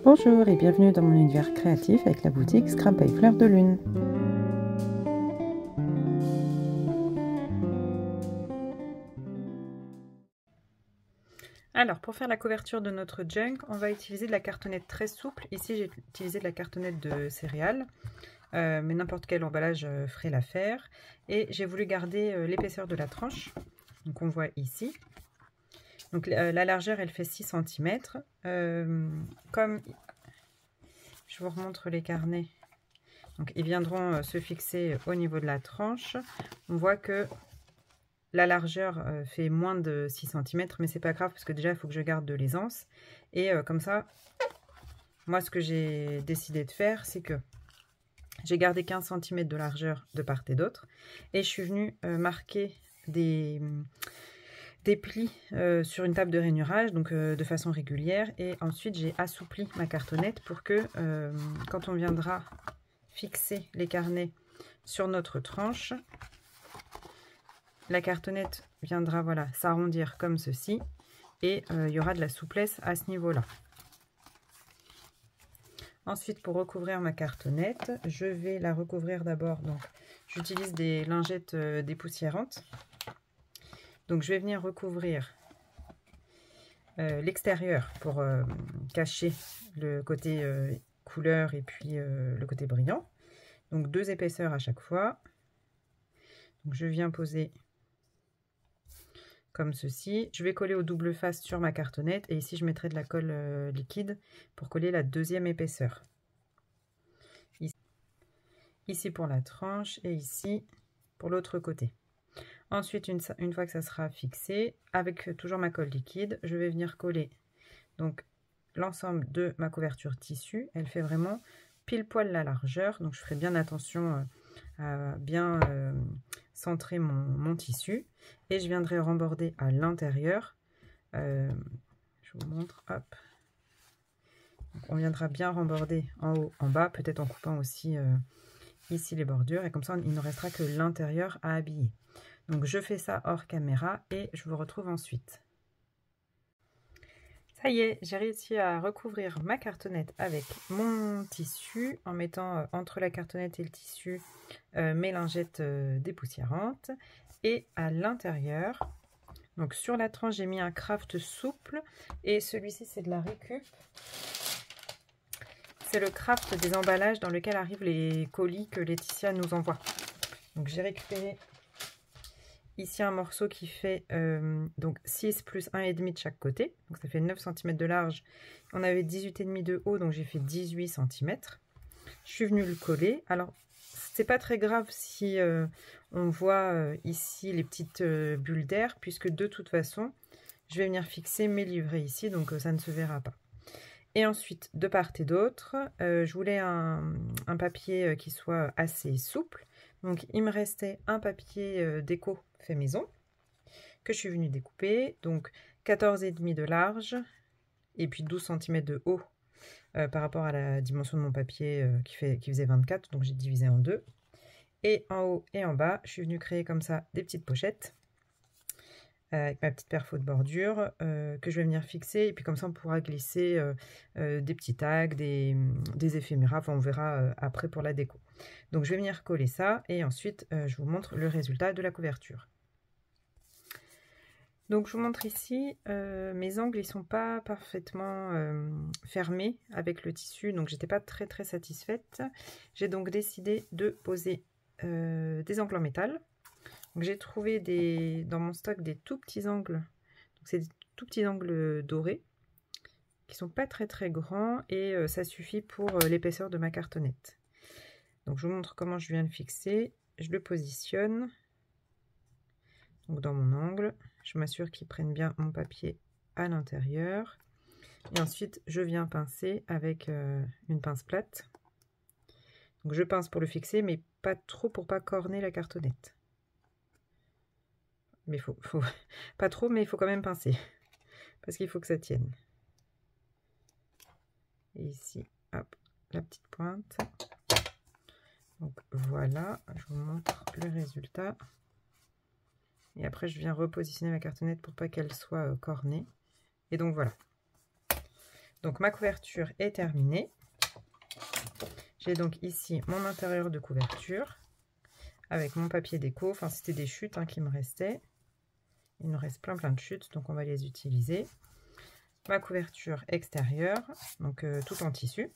Bonjour et bienvenue dans mon univers créatif avec la boutique Scrap by Fleur de Lune. Alors pour faire la couverture de notre junk, on va utiliser de la cartonnette très souple. Ici j'ai utilisé de la cartonnette de céréales, mais n'importe quel emballage ferait l'affaire. Et j'ai voulu garder l'épaisseur de la tranche, donc on voit ici. Donc la largeur elle fait 6 cm. Comme je vous remontre les carnets, donc ils viendront se fixer au niveau de la tranche. On voit que la largeur fait moins de 6 cm, mais c'est pas grave parce que déjà il faut que je garde de l'aisance. Et comme ça, moi ce que j'ai décidé de faire, c'est que j'ai gardé 15 cm de largeur de part et d'autre. Et je suis venue marquer des plis sur une table de rainurage, donc de façon régulière. Et ensuite j'ai assoupli ma cartonnette pour que quand on viendra fixer les carnets sur notre tranche, la cartonnette viendra voilà s'arrondir comme ceci et il y aura de la souplesse à ce niveau là. Ensuite, pour recouvrir ma cartonnette, je vais la recouvrir d'abord, donc j'utilise des lingettes dépoussiérantes. Donc je vais venir recouvrir l'extérieur pour cacher le côté couleur et puis le côté brillant. Donc 2 épaisseurs à chaque fois. Donc je viens poser comme ceci. Je vais coller au double face sur ma cartonnette et ici je mettrai de la colle liquide pour coller la deuxième épaisseur. Ici pour la tranche et ici pour l'autre côté. Ensuite, une fois que ça sera fixé, avec toujours ma colle liquide, je vais venir coller donc l'ensemble de ma couverture tissu. Elle fait vraiment pile poil la largeur, donc je ferai bien attention à bien centrer mon tissu. Et je viendrai remborder à l'intérieur. Je vous montre, hop. Donc, on viendra bien remborder en haut, en bas, peut-être en coupant aussi ici les bordures. Et comme ça, il ne restera que l'intérieur à habiller. Donc je fais ça hors caméra et je vous retrouve ensuite. Ça y est, j'ai réussi à recouvrir ma cartonnette avec mon tissu en mettant entre la cartonnette et le tissu mes lingettes dépoussiérantes. Et à l'intérieur, donc sur la tranche, j'ai mis un craft souple et celui-ci c'est de la récup. C'est le craft des emballages dans lequel arrivent les colis que Laetitia nous envoie. Donc j'ai récupéré ici un morceau qui fait donc 6 plus 1,5 de chaque côté. Donc ça fait 9 cm de large. On avait 18,5 de haut, donc j'ai fait 18 cm. Je suis venue le coller. Alors, c'est pas très grave si on voit ici les petites bulles d'air, puisque de toute façon, je vais venir fixer mes livrets ici, donc ça ne se verra pas. Et ensuite, de part et d'autre, je voulais un papier qui soit assez souple. Donc, il me restait un papier déco fait maison que je suis venue découper. Donc, 14,5 de large et puis 12 cm de haut par rapport à la dimension de mon papier qui faisait 24. Donc, j'ai divisé en deux. Et en haut et en bas, je suis venue créer comme ça des petites pochettes avec ma petite perfo de bordure que je vais venir fixer. Et puis comme ça, on pourra glisser des petits tags, des éphéméras. Enfin, on verra après pour la déco. Donc, je vais venir coller ça. Et ensuite, je vous montre le résultat de la couverture. Donc, je vous montre ici, mes angles, ils sont pas parfaitement fermés avec le tissu. Donc, j'étais pas très satisfaite. J'ai donc décidé de poser des angles en métal. J'ai trouvé dans mon stock des tout petits angles. C'est des tout petits angles dorés qui sont pas très grands et ça suffit pour l'épaisseur de ma cartonnette. Donc je vous montre comment je viens le fixer. Je le positionne donc dans mon angle. Je m'assure qu'il prenne bien mon papier à l'intérieur. Et ensuite je viens pincer avec une pince plate. Donc je pince pour le fixer, mais pas trop pour pas corner la cartonnette. Mais faut pas trop, mais il faut quand même pincer parce qu'il faut que ça tienne. Et ici, hop, la petite pointe. Donc voilà, je vous montre le résultat. Et après, je viens repositionner ma cartonnette pour pas qu'elle soit cornée. Et donc voilà. Donc ma couverture est terminée. J'ai donc ici mon intérieur de couverture avec mon papier déco. Enfin, c'était des chutes hein, qui me restaient. Il nous reste plein de chutes, donc on va les utiliser. Ma couverture extérieure, donc tout en tissu.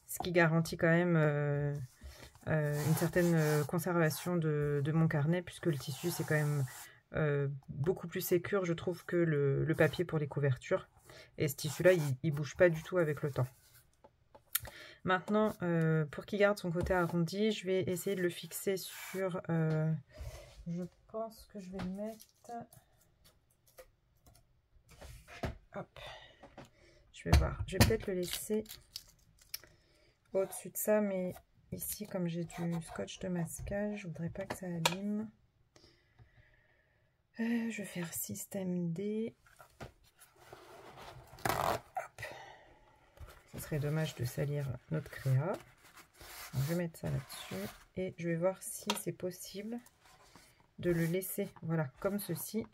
Ce qui garantit quand même une certaine conservation de mon carnet, puisque le tissu, c'est quand même beaucoup plus sécure, je trouve, que le papier pour les couvertures. Et ce tissu-là, il bouge pas du tout avec le temps. Maintenant, pour qu'il garde son côté arrondi, je vais essayer de le fixer sur... je pense que je vais le mettre... Hop. Je vais voir. Je vais peut-être le laisser au-dessus de ça, mais ici, comme j'ai du scotch de masquage, je voudrais pas que ça abîme. Je vais faire système D. Hop. Ce serait dommage de salir notre créa. Donc, je vais mettre ça là-dessus et je vais voir si c'est possible de le laisser, voilà, comme ceci,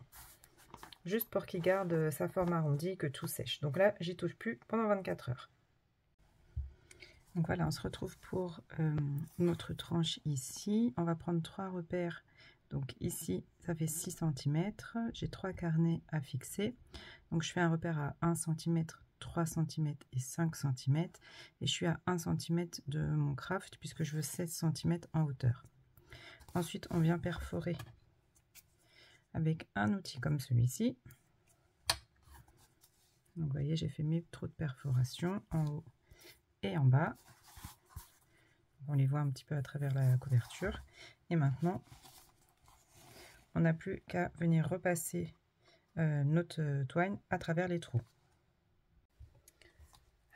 juste pour qu'il garde sa forme arrondie et que tout sèche. Donc là, j'y touche plus pendant 24 heures. Donc voilà, on se retrouve pour notre tranche ici. On va prendre 3 repères. Donc ici, ça fait 6 cm. J'ai 3 carnets à fixer. Donc je fais un repère à 1 cm, 3 cm et 5 cm. Et je suis à 1 cm de mon craft puisque je veux 16 cm en hauteur. Ensuite, on vient perforer avec un outil comme celui-ci. Donc vous voyez, j'ai fait mes trous de perforation en haut et en bas. On les voit un petit peu à travers la couverture. Et maintenant, on n'a plus qu'à venir repasser notre twine à travers les trous.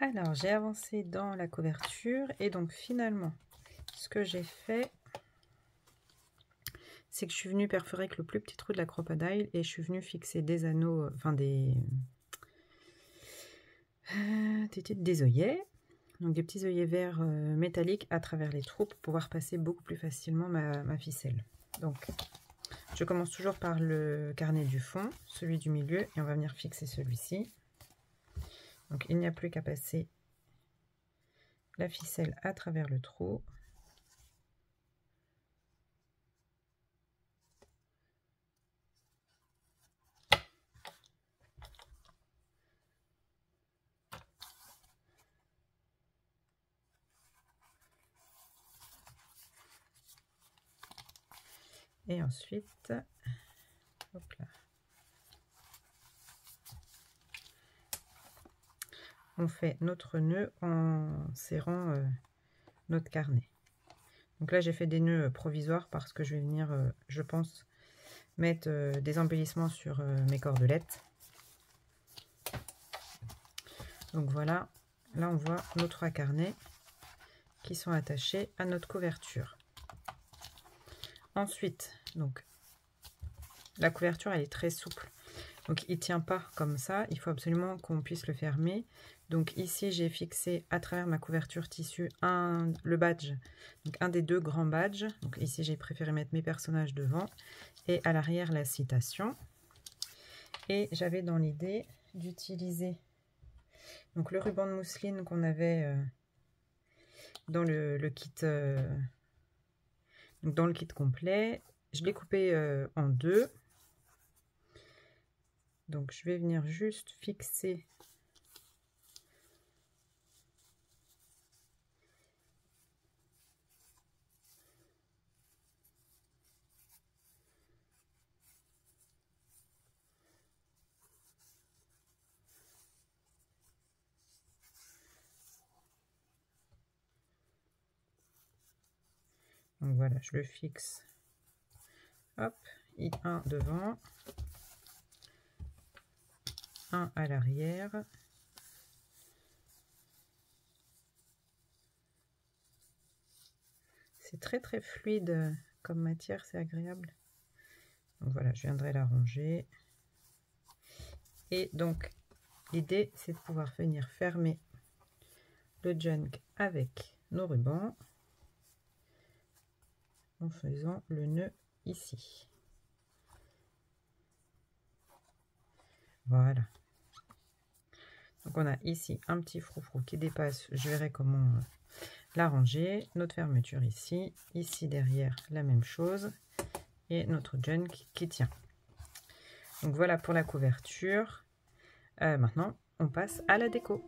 Alors, j'ai avancé dans la couverture et donc finalement, ce que j'ai fait, c'est que je suis venue perforer avec le plus petit trou de la crocodile et je suis venue fixer des anneaux, enfin des œillets, donc des petits œillets verts métalliques à travers les trous pour pouvoir passer beaucoup plus facilement ma ficelle. Donc, je commence toujours par le carnet du fond, celui du milieu, et on va venir fixer celui-ci. Donc, il n'y a plus qu'à passer la ficelle à travers le trou. Et ensuite, hop là, on fait notre nœud en serrant notre carnet. Donc là, j'ai fait des nœuds provisoires parce que je vais venir, je pense, mettre des embellissements sur mes cordelettes. Donc voilà, là on voit nos 3 carnets qui sont attachés à notre couverture. Ensuite, donc la couverture elle est très souple, donc il ne tient pas comme ça, il faut absolument qu'on puisse le fermer. Donc ici j'ai fixé à travers ma couverture tissu le badge, donc un des 2 grands badges. Donc ici j'ai préféré mettre mes personnages devant et à l'arrière la citation. Et j'avais dans l'idée d'utiliser donc le ruban de mousseline qu'on avait dans le kit dans le kit complet. Je l'ai coupé en 2. Donc je vais venir juste fixer donc voilà, je le fixe, hop, un devant, un à l'arrière, c'est très fluide comme matière, c'est agréable. Donc voilà, je viendrai la ranger et donc l'idée c'est de pouvoir venir fermer le junk avec nos rubans en faisant le nœud ici. Voilà. Donc on a ici un petit froufrou qui dépasse, je verrai comment l'arranger. Notre fermeture ici, ici derrière la même chose et notre junk qui tient. Donc voilà pour la couverture. Maintenant on passe à la déco.